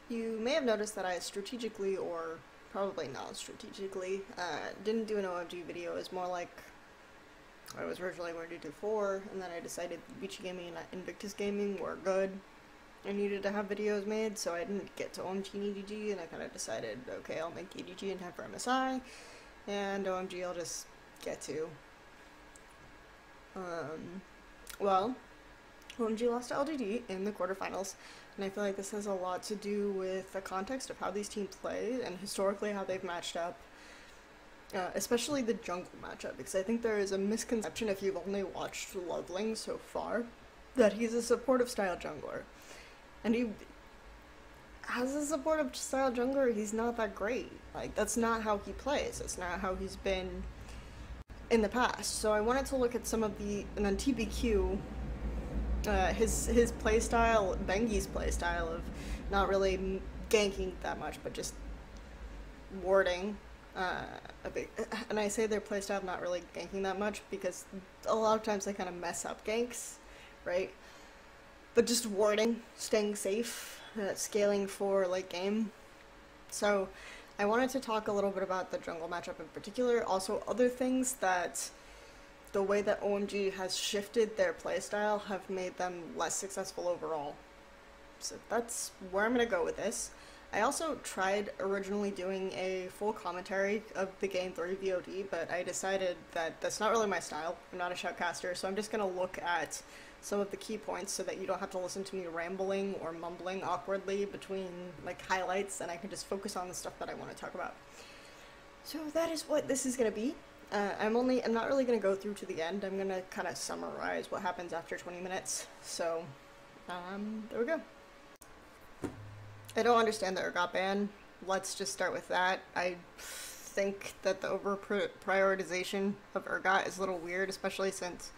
You may have noticed that I strategically, or probably not strategically, didn't do an OMG video. It was more like I was originally going to do 4, and then I decided Beachy Gaming and Invictus Gaming were good. I needed to have videos made, so I didn't get to OMG and EDG, and I kind of decided, okay, I'll make EDG in time for MSI, and OMG I'll just get to. Well, OMG lost to LGD in the quarterfinals, and I feel like this has a lot to do with the context of how these teams play and historically how they've matched up, especially the jungle matchup, because I think there is a misconception if you've only watched Loveling so far that he's a supportive style jungler. And he, as a supportive style jungler, he's not that great. Like, that's not how he plays. That's not how he's been in the past. So I wanted to look at some of the, and then TBQ, his playstyle, Bengi's playstyle of not really ganking that much, but just warding a bit. And I say their playstyle of not really ganking that much because a lot of times they kind of mess up ganks, right? But just warding, staying safe, scaling for late game. So I wanted to talk a little bit about the jungle matchup in particular, also other things that the way that OMG has shifted their playstyle have made them less successful overall. So that's where I'm going to go with this. I also tried originally doing a full commentary of the Game 3 VOD, but I decided that that's not really my style. I'm not a shoutcaster, so I'm just going to look at some of the key points so that you don't have to listen to me rambling or mumbling awkwardly between like highlights, and I can just focus on the stuff that I want to talk about. So that is what this is going to be. I'm not really going to go through to the end. I'm going to kind of summarize what happens after 20 minutes. So, there we go. I don't understand the Urgot ban. Let's just start with that. I think that the over-prioritization of Urgot is a little weird, especially since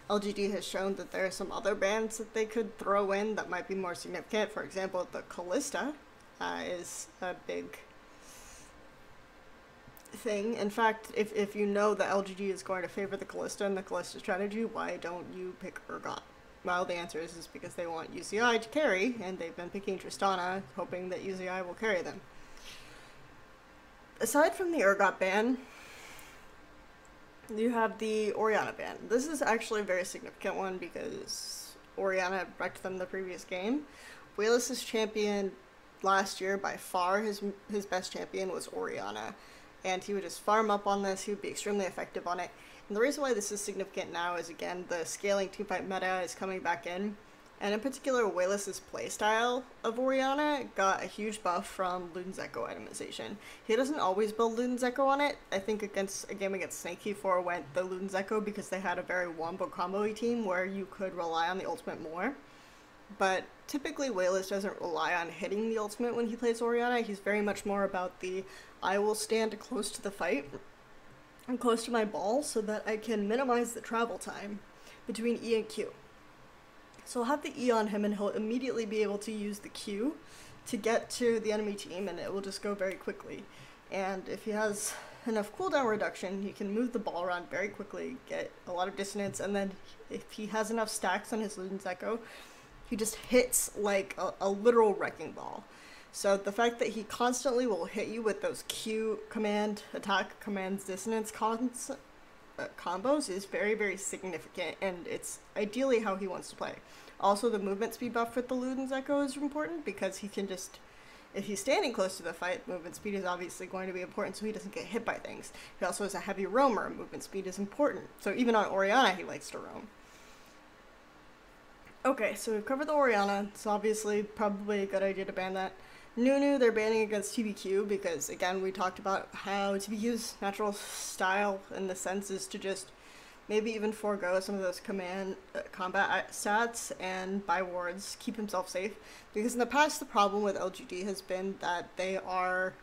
LGD has shown that there are some other bans that they could throw in that might be more significant. For example, the Callista is a big thing. In fact, if you know that LGD is going to favor the Callista and the Callista strategy, why don't you pick Urgot? Well, the answer is because they want UCI to carry, and they've been picking Tristana, hoping that UCI will carry them. Aside from the Urgot ban, you have the Orianna ban. This is actually a very significant one because Orianna wrecked them the previous game. Wales' champion last year, by far, his best champion was Orianna, and he would just farm up on this. He would be extremely effective on it. And the reason why this is significant now is, again, the scaling teamfight meta is coming back in. And in particular, Wales' playstyle of Orianna got a huge buff from Luden's Echo itemization. He doesn't always build Luden's Echo on it. I think against a game against Snake he forewent the Luden's Echo because they had a very wombo combo-y team where you could rely on the ultimate more. But typically Wales doesn't rely on hitting the ultimate when he plays Orianna. He's very much more about the I will stand close to the fight and close to my ball so that I can minimize the travel time between E and Q. So I'll have the E on him and he'll immediately be able to use the Q to get to the enemy team, and it will just go very quickly. And if he has enough cooldown reduction, he can move the ball around very quickly, get a lot of dissonance, and then if he has enough stacks on his Luden's Echo, he just hits like a literal wrecking ball. So the fact that he constantly will hit you with those Q command, attack, commands, dissonance combos is very, very significant, and it's ideally how he wants to play. Also, the movement speed buff with the Luden's Echo is important because he can just, if he's standing close to the fight, movement speed is obviously going to be important so he doesn't get hit by things. He also is a heavy roamer, movement speed is important. So even on Orianna, he likes to roam. Okay, so we've covered the Orianna. It's obviously probably a good idea to ban that. Nunu, they're banning against TBQ because, again, we talked about how TBQ's natural style in the sense is to just maybe even forego some of those combat stats and buy wards, keep himself safe. Because in the past, the problem with LGD has been that they are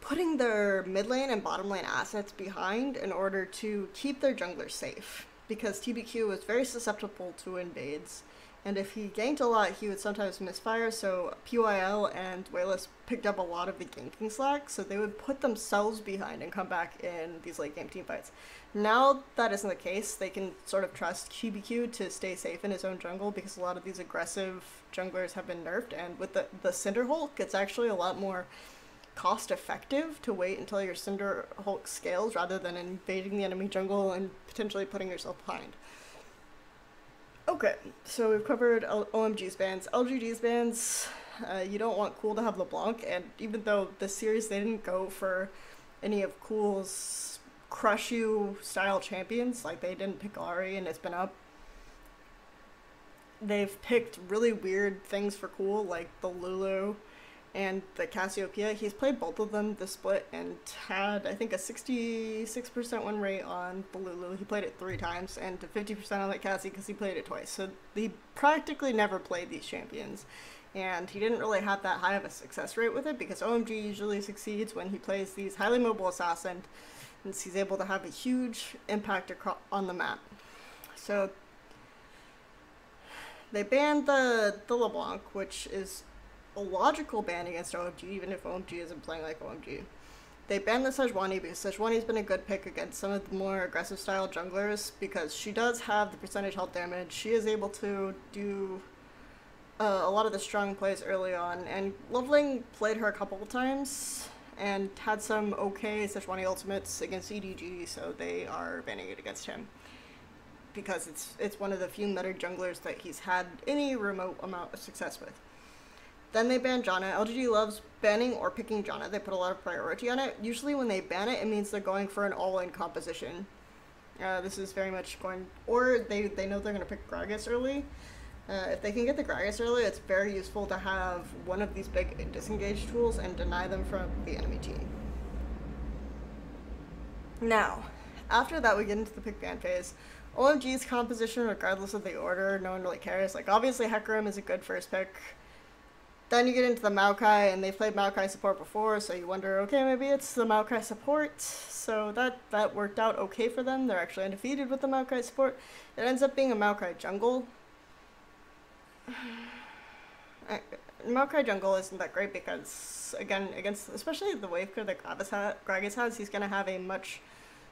putting their mid lane and bottom lane assets behind in order to keep their junglers safe. Because TBQ is very susceptible to invades, And if he ganked a lot, he would sometimes misfire, so PYL and Wayless picked up a lot of the ganking slack, so they would put themselves behind and come back in these late game team fights. Now that isn't the case, they can sort of trust QBQ to stay safe in his own jungle because a lot of these aggressive junglers have been nerfed, and with the Cinder Hulk, it's actually a lot more cost effective to wait until your Cinder Hulk scales rather than invading the enemy jungle and potentially putting yourself behind. Okay, so we've covered OMG's bans. LGD's bans, you don't want Cool to have LeBlanc, and even though this series they didn't go for any of Cool's crush you style champions, like they didn't pick Ari and it's been up. They've picked really weird things for Cool, like the Lulu and the Cassiopeia. He's played both of them this split and had, I think, a 66% win rate on the Lulu. He played it 3 times, and 50% on the Cassie because he played it twice. So he practically never played these champions. And he didn't really have that high of a success rate with it because OMG usually succeeds when he plays these highly mobile assassins, and he's able to have a huge impact on the map. So they banned the LeBlanc, which is a logical ban against OMG, even if OMG isn't playing like OMG. They banned the Sejuani because Sejuani's been a good pick against some of the more aggressive style junglers because she does have the percentage health damage. She is able to do a lot of the strong plays early on, and Loveling played her a couple of times and had some okay Sejuani ultimates against EDG, so they are banning it against him because it's one of the few meta junglers that he's had any remote amount of success with. Then they ban Janna. LGD loves banning or picking Janna. They put a lot of priority on it. Usually when they ban it, it means they're going for an all-in composition. This is very much going... Or they know they're going to pick Gragas early. If they can get the Gragas early, it's very useful to have one of these big disengage tools and deny them from the enemy team. Now, after that we get into the pick ban phase. OMG's composition, regardless of the order, no one really cares. Like, obviously Hecarim is a good first pick. Then you get into the Maokai, and they've played Maokai support before, so you wonder, okay, maybe it's the Maokai support. So that worked out okay for them. They're actually undefeated with the Maokai support. It ends up being a Maokai jungle. Maokai jungle isn't that great because, again, against especially the wave clear that Gragas has, he's going to have a much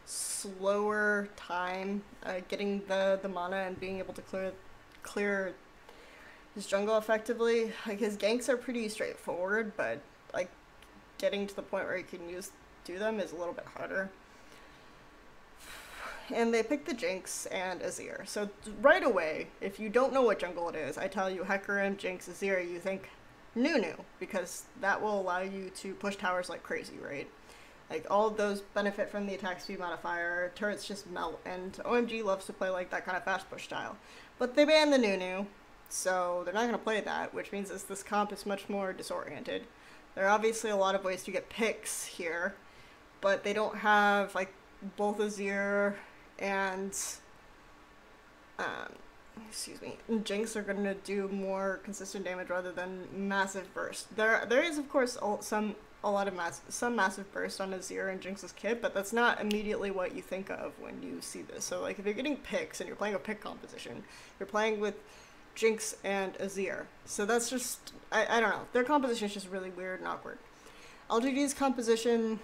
slower time getting the mana and being able to clear his jungle effectively. Like, his ganks are pretty straightforward, but like getting to the point where he can do them is a little bit harder. And they picked the Jinx and Azir. So right away, if you don't know what jungle it is, I tell you Hecarim, Jinx, Azir, you think Nunu, because that will allow you to push towers like crazy, right? Like, all of those benefit from the attack speed modifier, turrets just melt, and OMG loves to play like that kind of fast push style. But they banned the Nunu, so they're not going to play that, which means this comp is much more disoriented. There are obviously a lot of ways to get picks here, but they don't have, like, both Azir and, Jinx are going to do more consistent damage rather than massive burst. There is, of course, some massive burst on Azir and Jinx's kit, but that's not immediately what you think of when you see this. So, like, if you're getting picks and you're playing a pick composition, you're playing with Jinx and Azir. So that's just, I don't know. Their composition is just really weird and awkward. LGD's composition,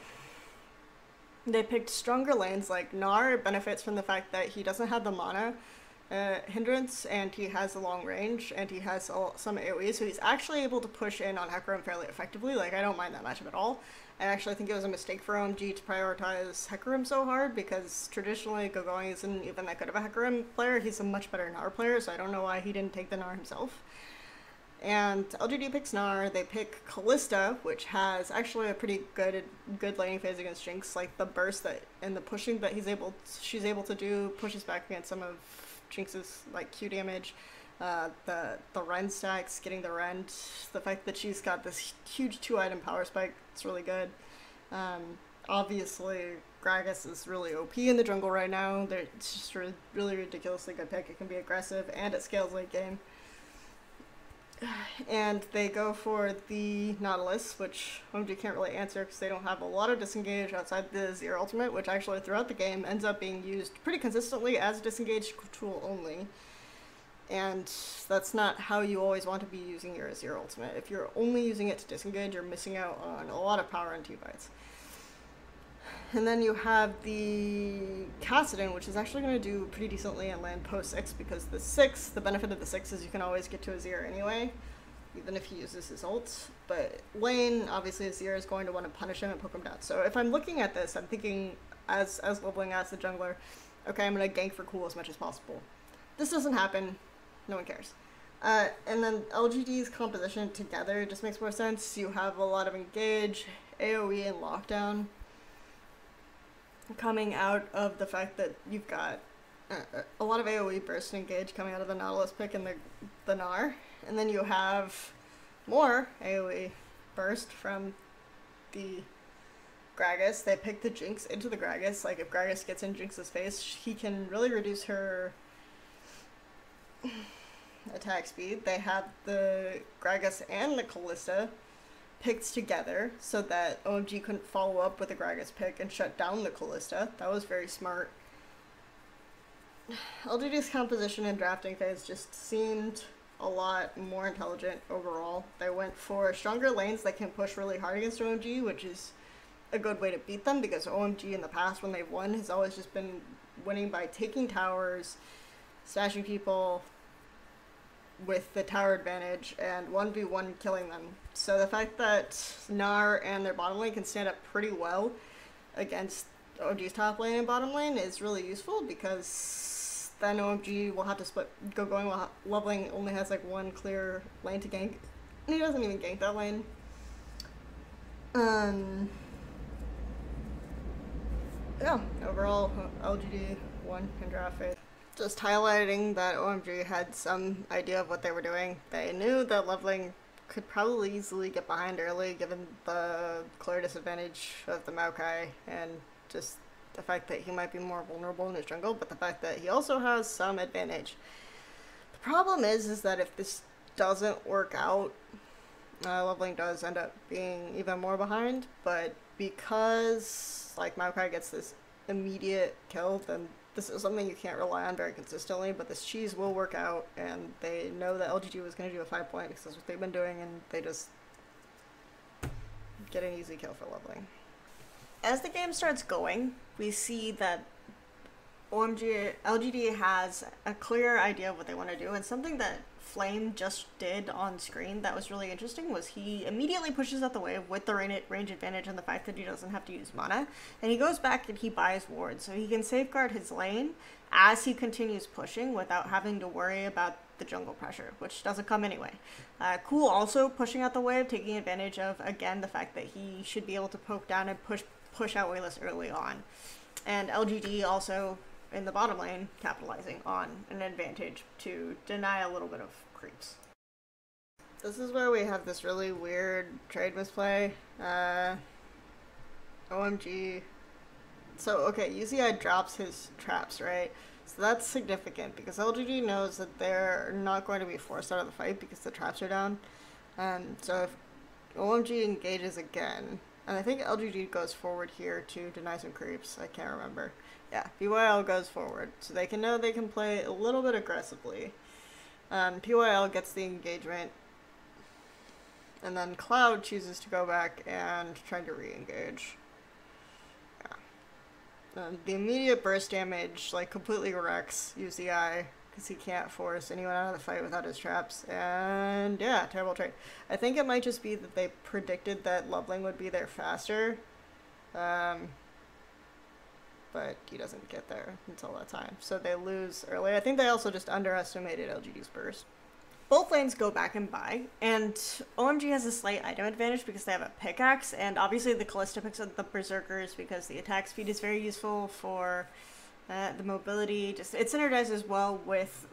they picked stronger lanes. Like, Gnar benefits from the fact that he doesn't have the mana hindrance, and he has a long range, and he has some AoE, so he's actually able to push in on Hecarim fairly effectively. Like, I don't mind that matchup at all. I actually think it was a mistake for OMG to prioritize Hecarim so hard, because traditionally Gogong isn't even that good of a Hecarim player. He's a much better Gnar player, so I don't know why he didn't take the Gnar himself. And LGD picks Gnar. They pick Kalista, which has actually a pretty good laning phase against Jinx. Like, the burst that and the pushing that she's able to do pushes back against some of Jinx's, like, Q damage. The Ren stacks, getting the Rend, the fact that she's got this huge 2-item power spike, it's really good. Obviously, Gragas is really OP in the jungle right now. It's just a really ridiculously good pick. It can be aggressive, and it scales late game. And they go for the Nautilus, which OMG can't really answer because they don't have a lot of disengage outside the Azir ultimate, which actually throughout the game ends up being used pretty consistently as a disengage tool only. And that's not how you always want to be using your Azir ultimate. If you're only using it to disengage, you're missing out on a lot of power in 2 bites. And then you have the Kassadin, which is actually going to do pretty decently and land post 6, because the benefit of the 6 is you can always get to Azir anyway, even if he uses his ult. But lane, obviously Azir is going to want to punish him and poke him down. So if I'm looking at this, I'm thinking, as Loveling, as the jungler, okay, I'm going to gank for cool as much as possible. This doesn't happen. No one cares. And then LGD's composition together just makes more sense. You have a lot of engage, AoE, and lockdown coming out of the fact that you've got a lot of AoE burst and engage coming out of the Nautilus pick and the Gnar. And then you have more AoE burst from the Gragas. They pick the Jinx into the Gragas. Like, if Gragas gets in Jinx's face, he can really reduce her attack speed. They have the Gragas and the Kalista picked together so that OMG couldn't follow up with the Gragas pick and shut down the Kalista. That was very smart. LGD's composition and drafting phase just seemed a lot more intelligent overall. They went for stronger lanes that can push really hard against OMG, which is a good way to beat them, because OMG in the past when they've won has always just been winning by taking towers, smashing people with the tower advantage, and 1v1 killing them. So the fact that Gnar and their bottom lane can stand up pretty well against OMG's top lane and bottom lane is really useful, because then OMG will have to go going while Loveling only has like one clear lane to gank. And he doesn't even gank that lane. Yeah, overall, LGD won in draft phase. Just highlighting that OMG had some idea of what they were doing. They knew that Loveling could probably easily get behind early, given the clear disadvantage of the Maokai and just the fact that he might be more vulnerable in his jungle, but the fact that he also has some advantage. The problem is that if this doesn't work out, Loveling does end up being even more behind, but because like Maokai gets this immediate kill, then this is something you can't rely on very consistently, but this cheese will work out, and they know that LGD was going to do a 5-point because that's what they've been doing, and they just get an easy kill for Loveling. As the game starts going, we see that LGD has a clear idea of what they want to do, and something that Flame just did on screen that was really interesting was he immediately pushes out the wave with the range advantage and the fact that he doesn't have to use mana, and he goes back and he buys wards so he can safeguard his lane as he continues pushing without having to worry about the jungle pressure, which doesn't come anyway. Cool also pushing out the wave, taking advantage of, again, the fact that he should be able to poke down and push out wayless early on. And LGD also in the bottom lane capitalizing on an advantage to deny a little bit of creeps. This is where we have this really weird trade misplay. OMG. So, okay, UZI drops his traps, right? So that's significant because LGD knows that they're not going to be forced out of the fight because the traps are down. So if OMG engages again, and I think LGD goes forward here to deny some creeps, I can't remember. Yeah, PYL goes forward, so they can know they can play a little bit aggressively. PYL gets the engagement, and then Cloud chooses to go back and try to re-engage. Yeah. The immediate burst damage, like, completely wrecks UZI, because he can't force anyone out of the fight without his traps, and yeah, terrible trade. I think it might just be that they predicted that Loveling would be there faster, but he doesn't get there until that time. So they lose early. I think they also just underestimated LGD's burst. Both lanes go back and buy, and OMG has a slight item advantage because they have a pickaxe, and obviously the Kalista picks up the Berserkers because the attack speed is very useful for the mobility. Just it synergizes well with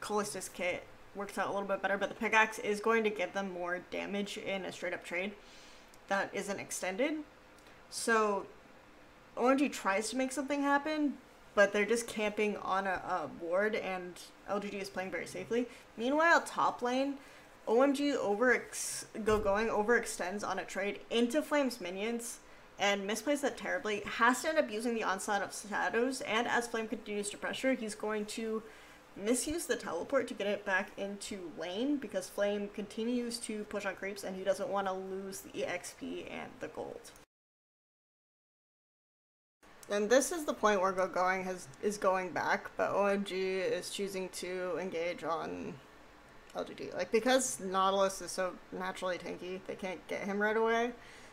Kalista's kit. Works out a little bit better, but the pickaxe is going to give them more damage in a straight up trade that isn't extended. So OMG tries to make something happen, but they're just camping on a ward, and LGD is playing very safely. Meanwhile, top lane, OMG overextends on a trade into Flame's minions, and misplays that terribly, has to end up using the Onslaught of Shadows, and as Flame continues to pressure, he's going to misuse the teleport to get it back into lane because Flame continues to push on creeps and he doesn't want to lose the EXP and the gold. And this is the point where Going is going back, but OMG is choosing to engage on LGD. Like, because Nautilus is so naturally tanky, they can't get him right away.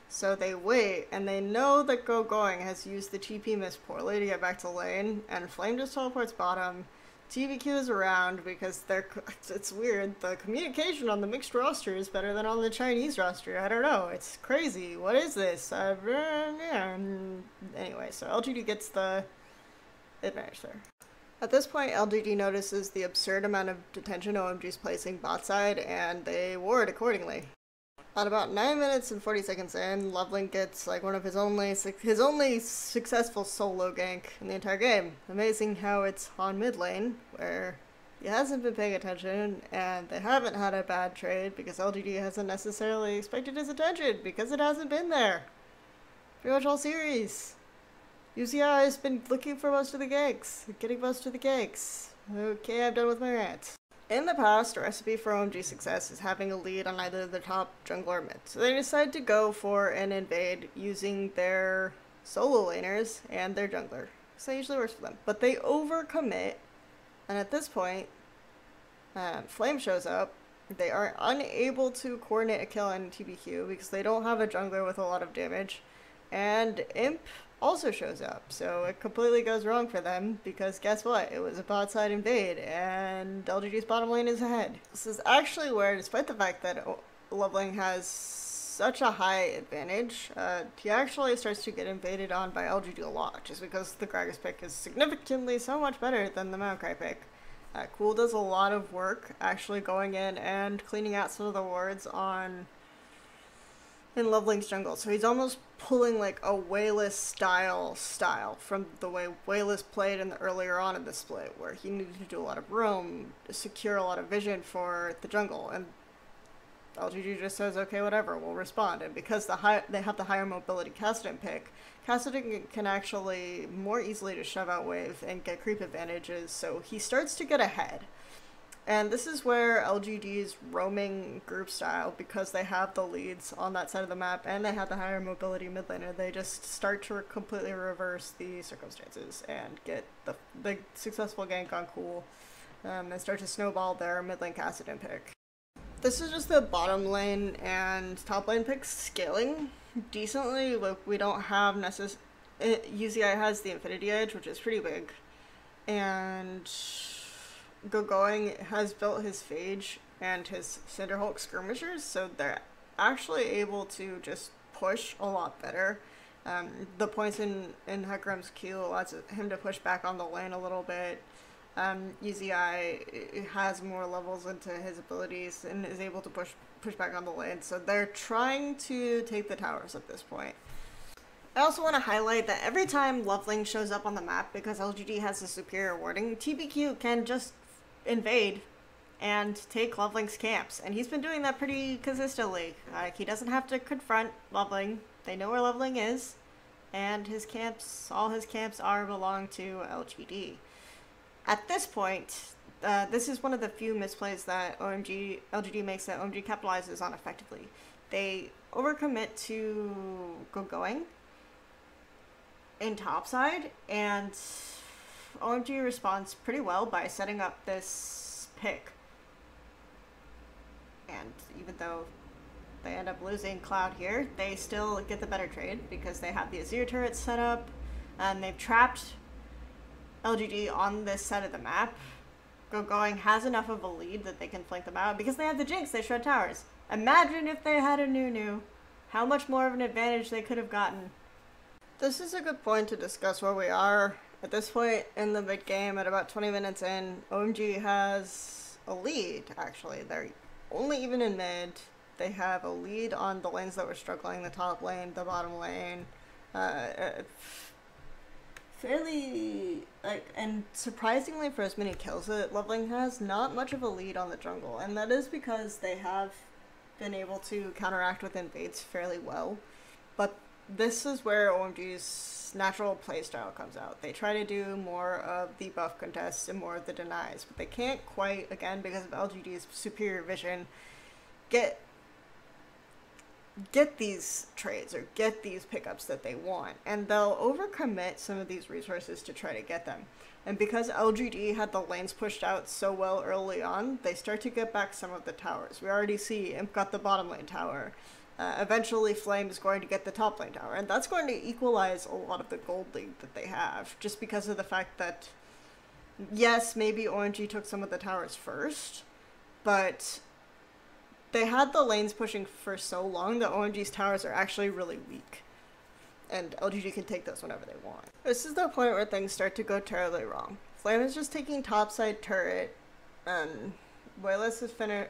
So they wait, and they know that Going has used the TP miss poorly to get back to lane, and Flame just teleports bottom. TBQ is around because it's weird. The communication on the mixed roster is better than on the Chinese roster. I don't know. It's crazy. What is this? Anyway, so LGD gets the advantage there. At this point, LGD notices the absurd amount of detention OMG's placing bot side, and they ward accordingly. At about 9 minutes and 40 seconds in, Loveling gets like one of his only successful solo gank in the entire game. Amazing how it's on mid lane, where he hasn't been paying attention, and they haven't had a bad trade because LGD hasn't necessarily expected his attention because it hasn't been there. Pretty much all series. UCI has been looking for most of the ganks, getting most of the ganks. Okay, I'm done with my rant. In the past, a recipe for OMG success is having a lead on either the top jungler or mid. So they decide to go for an invade using their solo laners and their jungler. So that usually works for them. But they overcommit, and at this point, Flame shows up. They are unable to coordinate a kill in TBQ because they don't have a jungler with a lot of damage. And Imp also shows up, so it completely goes wrong for them because guess what? It was a bot side invade and LGD's bottom lane is ahead. This is actually where, despite the fact that Loveling has such a high advantage, he actually starts to get invaded on by LGD a lot just because the Gragas pick is significantly so much better than the Maokai pick. Cool does a lot of work actually going in and cleaning out some of the wards in Loveling's jungle, so he's almost pulling like a Wayless style from the way Wayless played earlier on in the split, where he needed to do a lot of roam, secure a lot of vision for the jungle, and LGD just says, okay, whatever, we'll respond. And because they have the higher mobility Kassadin pick, Kassadin can actually more easily just shove out wave and get creep advantages, so he starts to get ahead. And this is where LGD's roaming group style, because they have the leads on that side of the map and they have the higher mobility mid laner, they just start to completely reverse the circumstances and get the successful gank on Cool and start to snowball their mid lane Kassadin pick. This is just the bottom lane and top lane picks scaling decently. Like, we don't have UCI has the Infinity Edge, which is pretty big, and Going has built his Phage and his Cinderhulk skirmishers, so they're actually able to just push a lot better. The points in Hecarim's Q allows him to push back on the lane a little bit. UZI has more levels into his abilities and is able to push back on the lane, so they're trying to take the towers at this point. I also want to highlight that every time Loveling shows up on the map, because LGD has a superior warding, TBQ can just invade and take Loveling's camps, and he's been doing that pretty consistently. He doesn't have to confront Loveling. They know where Loveling is, and all his camps belong to LGD. At this point, this is one of the few misplays that LGD makes that OMG capitalizes on effectively. They overcommit to Going in topside, and OMG responds pretty well by setting up this pick. And even though they end up losing Cloud here, they still get the better trade because they have the Azir turrets set up, and they've trapped LGD on this side of the map. Going has enough of a lead that they can flank them out. Because they have the Jinx, they shred towers. Imagine if they had a Nunu, how much more of an advantage they could have gotten. This is a good point to discuss where we are. At this point in the mid game, at about 20 minutes in, OMG has a lead, actually. They're only even in mid. They have a lead on the lanes that were struggling, the top lane, the bottom lane. Fairly, and surprisingly for as many kills that Loveling has, not much of a lead on the jungle. And that is because they have been able to counteract with invades fairly well. But this is where OMG's natural playstyle comes out. They try to do more of the buff contests and more of the denies, but they can't quite, again, because of LGD's superior vision, get these trades or get these pickups that they want, and they'll overcommit some of these resources to try to get them. And because LGD had the lanes pushed out so well early on, they start to get back some of the towers. We already see Imp got the bottom lane tower. Eventually Flame is going to get the top lane tower, and that's going to equalize a lot of the gold lead that they have, just because of the fact that, yes, maybe OMG took some of the towers first, but they had the lanes pushing for so long that OMG's towers are actually really weak, and LGD can take those whenever they want. This is the point where things start to go terribly wrong. Flame is just taking topside turret, and Wayless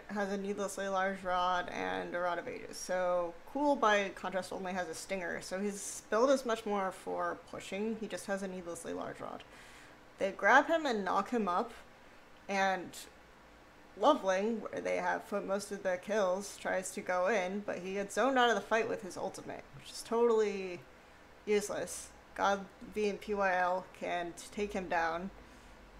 has a needlessly large rod and a Rod of Ages. So Cool, by contrast, only has a Stinger, so his build is much more for pushing. He just has a needlessly large rod. They grab him and knock him up, and Loveling, where they have put most of the kills, tries to go in, but he gets zoned out of the fight with his ultimate, which is totally useless. God V and PYL can take him down.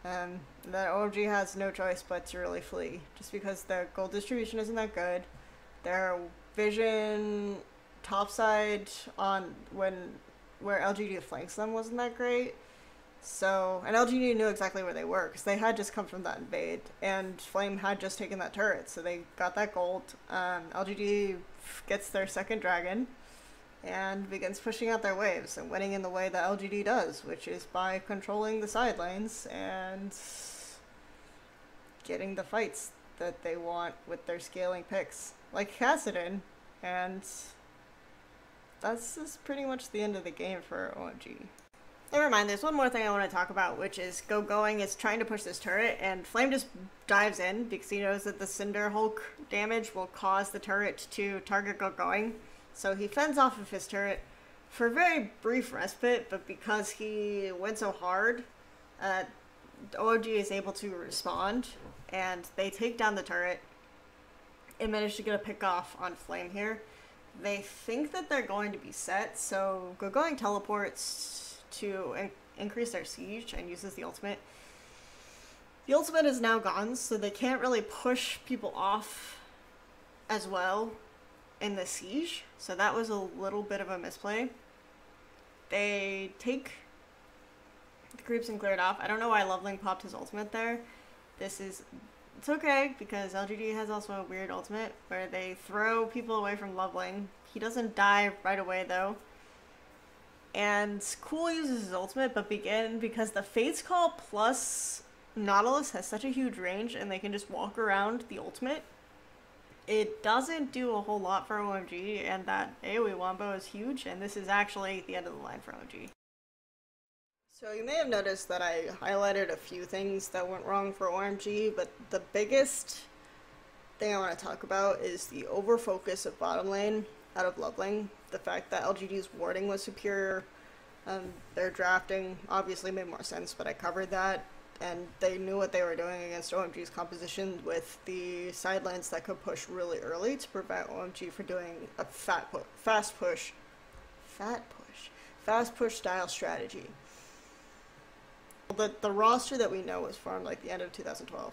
Then OMG has no choice but to really flee, just because their gold distribution isn't that good. Their vision topside on where LGD flanks them wasn't that great. So, and LGD knew exactly where they were, because they had just come from that invade, and Flame had just taken that turret, so they got that gold. LGD gets their second dragon, and begins pushing out their waves, and winning in the way that LGD does, which is by controlling the side lanes, and getting the fights that they want with their scaling picks, like Kassadin, and that's just pretty much the end of the game for OMG. Never mind, there's one more thing I want to talk about, which is Going is trying to push this turret, and Flame just dives in because he knows that the Cinder Hulk damage will cause the turret to target Going. So he fends off of his turret for a very brief respite, but because he went so hard, OMG is able to respond, and they take down the turret and manage to get a pick off on Flame here. They think that they're going to be set, so Going teleports to increase their siege and uses the ultimate. The ultimate is now gone, so they can't really push people off as well in the siege, so that was a little bit of a misplay. They take the creeps and clear it off. I don't know why Loveling popped his ultimate there. It's okay, because LGD has also a weird ultimate where they throw people away from Loveling. He doesn't die right away though. And Cool uses his ultimate, but because the Fate's Call plus Nautilus has such a huge range and they can just walk around the ultimate, it doesn't do a whole lot for OMG, and that AoE wombo is huge, and this is actually the end of the line for OMG. So you may have noticed that I highlighted a few things that went wrong for OMG, but the biggest thing I want to talk about is the overfocus of bottom lane out of Loveling. The fact that LGD's warding was superior, their drafting obviously made more sense, but I covered that, and they knew what they were doing against OMG's composition with the side lanes that could push really early to prevent OMG from doing a fast push style strategy. The roster that we know was formed like the end of 2012.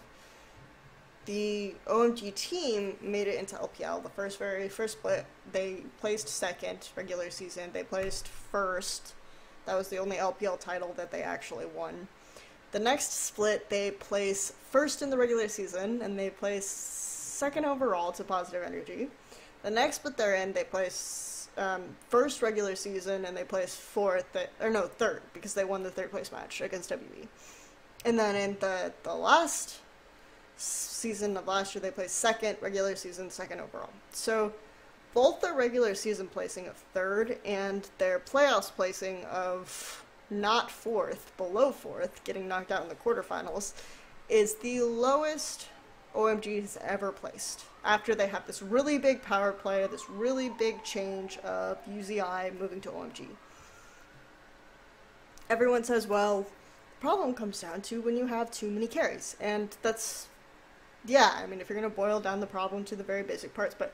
The OMG team made it into LPL. The very first split, they placed second regular season. They placed first. That was the only LPL title that they actually won. The next split, they place first in the regular season, and they place second overall to Positive Energy. The next split they're in, they place first regular season, and they place third, because they won the third place match against WE. And then in the last season of last year, they placed second regular season, second overall. So both their regular season placing of third and their playoffs placing of not fourth, below fourth, getting knocked out in the quarterfinals, is the lowest OMG has ever placed. After they have this really big power play, this really big change of UZI moving to OMG. Everyone says, well, the problem comes down to when you have too many carries, and that's, yeah, I mean, if you're going to boil down the problem to the very basic parts, but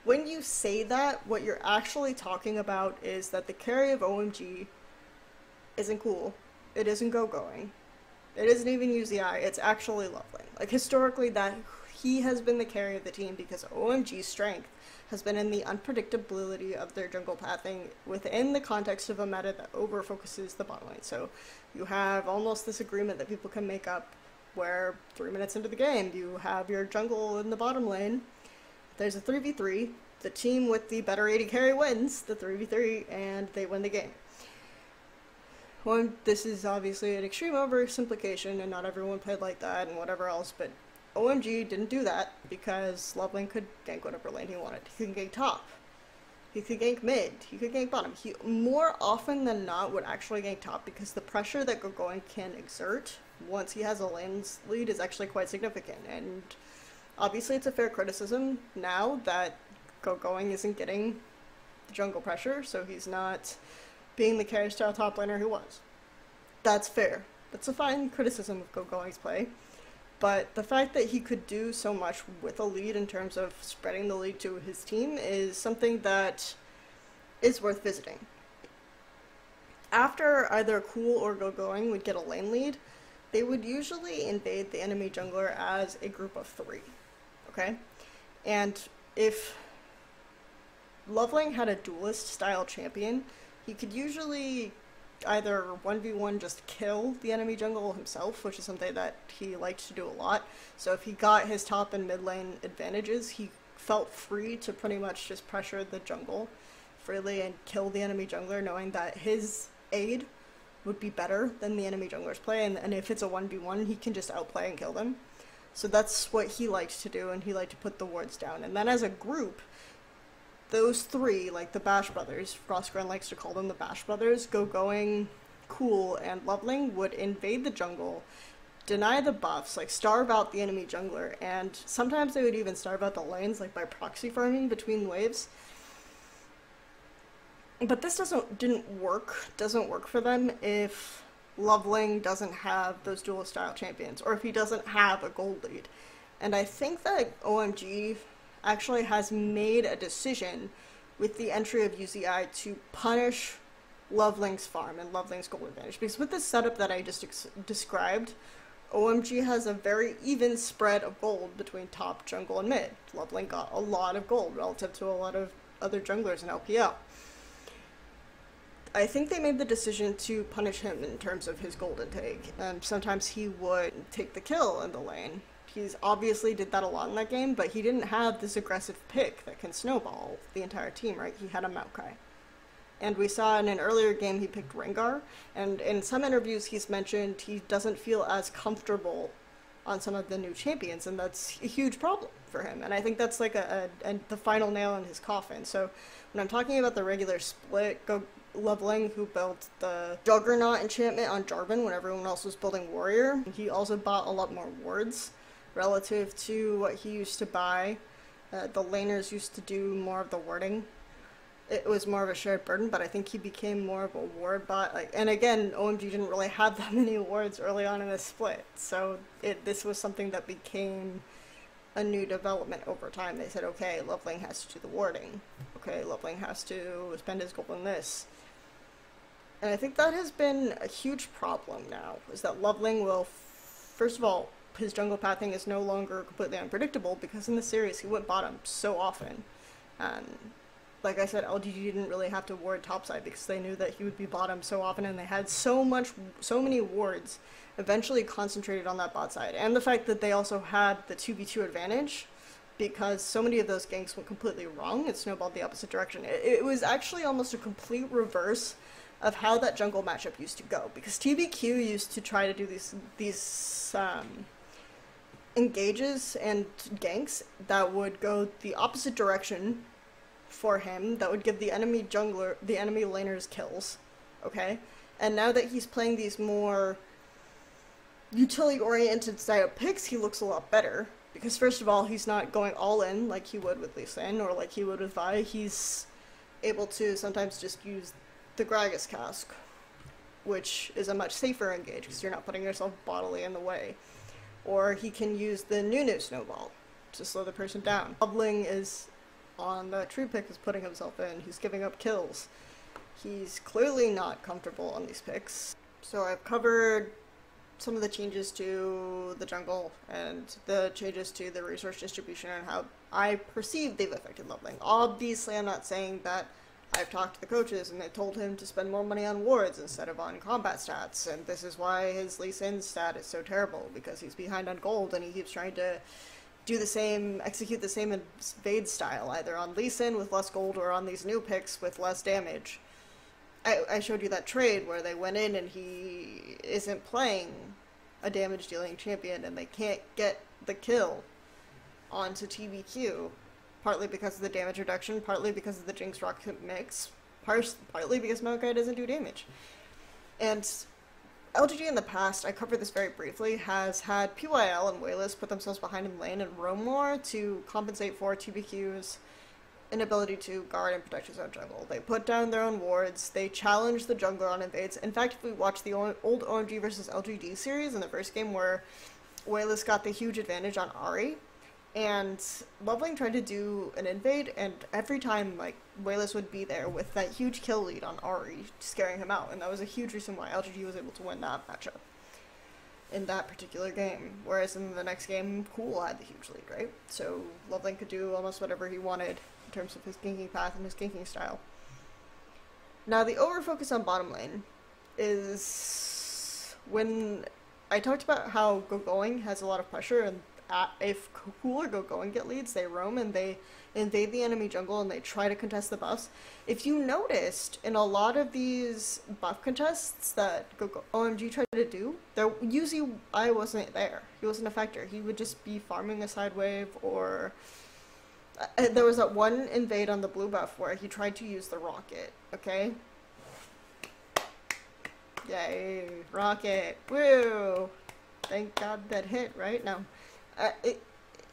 When you say that, what you're actually talking about is that the carry of OMG isn't cool. It isn't go-going. It isn't even UZI. It's actually Loveling. Like, historically, that he has been the carry of the team because OMG's strength has been in the unpredictability of their jungle pathing within the context of a meta that over-focuses the bottom lane. So you have almost this agreement that people can make up where 3 minutes into the game, you have your jungle in the bottom lane. There's a 3v3. The team with the better AD carry wins the 3v3, and they win the game. Well, this is obviously an extreme oversimplification, and not everyone played like that and whatever else, but OMG didn't do that because Loveling could gank whatever lane he wanted. He could gank top. He could gank mid. He could gank bottom. He, more often than not, would actually gank top because the pressure that Going can exert once he has a lane's lead is actually quite significant. And obviously it's a fair criticism now that Going isn't getting the jungle pressure, so he's not being the carry style top laner he was. That's fair. That's a fine criticism of Going's play. But the fact that he could do so much with a lead in terms of spreading the lead to his team is something that is worth visiting. After either Cool or Going would get a lane lead, they would usually invade the enemy jungler as a group of 3. Okay? And if Loveling had a duelist style champion, he could usually either 1v1 just kill the enemy jungle himself, which is something that he liked to do a lot. So if he got his top and mid lane advantages, he felt free to pretty much just pressure the jungle freely and kill the enemy jungler, knowing that his aid would be better than the enemy jungler's play, and if it's a 1v1, he can just outplay and kill them. So that's what he liked to do, and he liked to put the wards down. And then as a group, those 3, like the Bash Brothers, Frostgren likes to call them the Bash Brothers, Going, Cool, and Loveling would invade the jungle, deny the buffs, like starve out the enemy jungler, and sometimes they would even starve out the lanes, like by proxy farming between waves. But this doesn't work for them if Loveling doesn't have those dual style champions, or if he doesn't have a gold lead. And I think that OMG actually has made a decision with the entry of UZI to punish Loveling's farm and Loveling's gold advantage. Because with this setup that I just described, OMG has a very even spread of gold between top, jungle, and mid. Loveling got a lot of gold relative to a lot of other junglers in LPL. I think they made the decision to punish him in terms of his gold intake, and sometimes he would take the kill in the lane. He's obviously did that a lot in that game, but he didn't have this aggressive pick that can snowball the entire team, right? He had a Maokai. And we saw in an earlier game he picked Rengar, and in some interviews he's mentioned he doesn't feel as comfortable on some of the new champions, and that's a huge problem for him. And I think that's like the final nail in his coffin. So when I'm talking about the regular split, Loveling, who built the Juggernaut enchantment on Jarvan when everyone else was building Warrior, he also bought a lot more wards relative to what he used to buy. The laners used to do more of the warding. It was more of a shared burden, but I think he became more of a ward bot. And again, OMG didn't really have that many wards early on in the split, so this was something that became a new development over time. They said, okay, Loveling has to do the warding. Okay, Loveling has to spend his gold on this. And I think that has been a huge problem now, is that Loveling will, first of all, his jungle pathing is no longer completely unpredictable because in the series he went bottom so often. And like I said, LGD didn't really have to ward topside because they knew that he would be bottom so often, and they had so many wards eventually concentrated on that bot side. And the fact that they also had the 2v2 advantage because so many of those ganks went completely wrong and snowballed the opposite direction. It was actually almost a complete reverse of how that jungle matchup used to go, because TBQ used to try to do these engages and ganks that would go the opposite direction for him, that would give the enemy laners kills, okay? And now that he's playing these more utility-oriented style picks, he looks a lot better, because first of all, he's not going all in like he would with Lee Sin or like he would with Vi. He's able to sometimes just use the Gragas cask, which is a much safer engage because you're not putting yourself bodily in the way. Or he can use the Nunu snowball to slow the person down. Loveling is on the tree pick is putting himself in. He's giving up kills. He's clearly not comfortable on these picks. So I've covered some of the changes to the jungle and the changes to the resource distribution and how I perceive they've affected Loveling. Obviously, I'm not saying that I've talked to the coaches and they told him to spend more money on wards instead of on combat stats, and this is why his Lee Sin stat is so terrible, because he's behind on gold and he keeps trying to do the same, execute the same invade style, either on Lee Sin with less gold or on these new picks with less damage. I showed you that trade where they went in and he isn't playing a damage dealing champion and they can't get the kill onto TBQ, partly because of the damage reduction, partly because of the Jinx Rocket mix, partly because Maokai doesn't do damage. And LGD in the past, I covered this very briefly, has had PYL and Wayless put themselves behind in lane and roam more to compensate for TBQ's inability to guard and protect his own jungle. They put down their own wards, they challenge the jungler on invades. In fact, if we watch the old OMG versus LGD series in the first game where Wayless got the huge advantage on Ahri, and Loveling tried to do an invade, and every time, like, Wayless would be there with that huge kill lead on Ahri, scaring him out, and that was a huge reason why LGD was able to win that matchup in that particular game. Whereas in the next game, Cool had the huge lead, right? So Loveling could do almost whatever he wanted in terms of his ganking path and his ganking style. Now, the over-focus on bottom lane is when I talked about how Go-Going has a lot of pressure, and if Cool or Go-Going get leads, they roam and they invade the enemy jungle and they try to contest the buffs. If you noticed, in a lot of these buff contests that OMG tried to do, usually I wasn't there. He wasn't a factor. He would just be farming a side wave, or there was that one invade on the blue buff where he tried to use the rocket, okay? Yay, rocket, woo! Thank God that hit, right? No.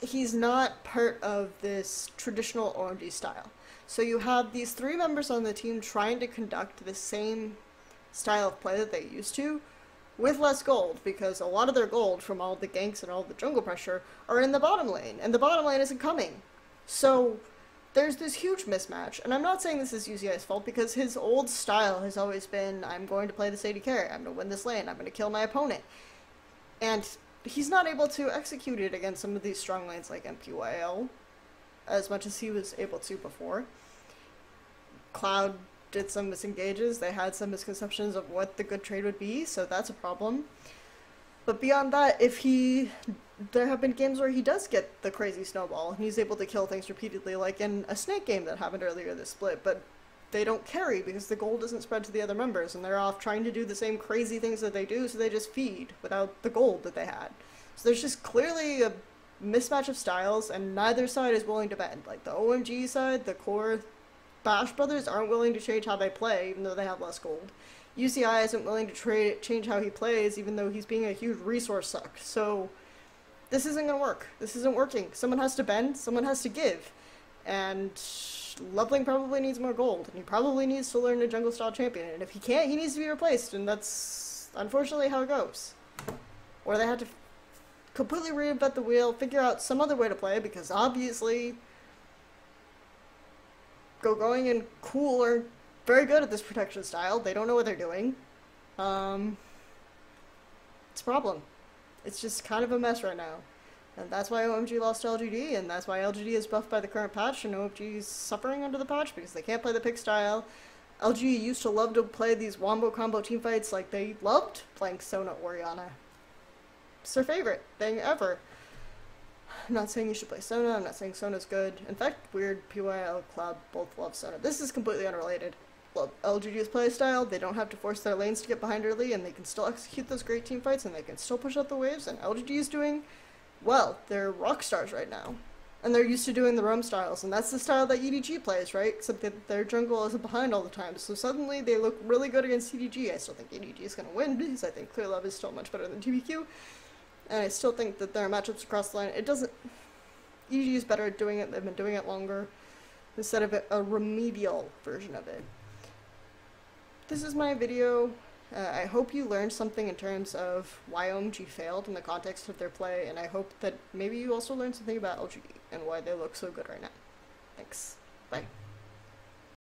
He's not part of this traditional OMG style. So you have these three members on the team trying to conduct the same style of play that they used to, with less gold, because a lot of their gold from all the ganks and all the jungle pressure are in the bottom lane, and the bottom lane isn't coming. So there's this huge mismatch, and I'm not saying this is UCI's fault, because his old style has always been, I'm going to play this AD carry, I'm going to win this lane, I'm going to kill my opponent. And he's not able to execute it against some of these strong lanes like MPYL as much as he was able to before. Cloud did some misengages, they had some misconceptions of what the good trade would be, so that's a problem. But beyond that, there have been games where he does get the crazy snowball, and he's able to kill things repeatedly, like in a Snake game that happened earlier this split, but they don't carry because the gold doesn't spread to the other members, and they're off trying to do the same crazy things that they do, so they just feed without the gold that they had. So there's just clearly a mismatch of styles, and neither side is willing to bend. Like the OMG side, the core Bash brothers aren't willing to change how they play, even though they have less gold. UCI isn't willing to change how he plays, even though he's being a huge resource suck. So this isn't going to work. This isn't working. Someone has to bend, someone has to give. And Loveling probably needs more gold, and he probably needs to learn a jungle style champion, and if he can't, he needs to be replaced, and that's unfortunately how it goes. Or they had to completely reinvent the wheel, figure out some other way to play, because obviously Go-Going and Cool are very good at this protection style. They don't know what they're doing. It's a problem. It's just kind of a mess right now. And that's why OMG lost to LGD, and that's why LGD is buffed by the current patch, and OMG is suffering under the patch because they can't play the pick style. LGD used to love to play these wombo combo teamfights, like they loved playing Sona Orianna. It's their favorite thing ever. I'm not saying you should play Sona, I'm not saying Sona's good. In fact, Weird, PYL, Cloud both love Sona. This is completely unrelated. Love LGD's playstyle, they don't have to force their lanes to get behind early, and they can still execute those great teamfights, and they can still push out the waves, and LGD is doing well. They're rock stars right now. And they're used to doing the roam styles, and that's the style that EDG plays, right? Except that their jungle isn't behind all the time, so suddenly they look really good against EDG. I still think EDG is going to win, because I think Clear Love is still much better than TBQ. And I still think that there are matchups across the line. EDG is better at doing it, they've been doing it longer, instead of a remedial version of it. This is my video. I hope you learned something in terms of why OMG failed in the context of their play, and I hope that maybe you also learned something about LGD and why they look so good right now. Thanks. Bye.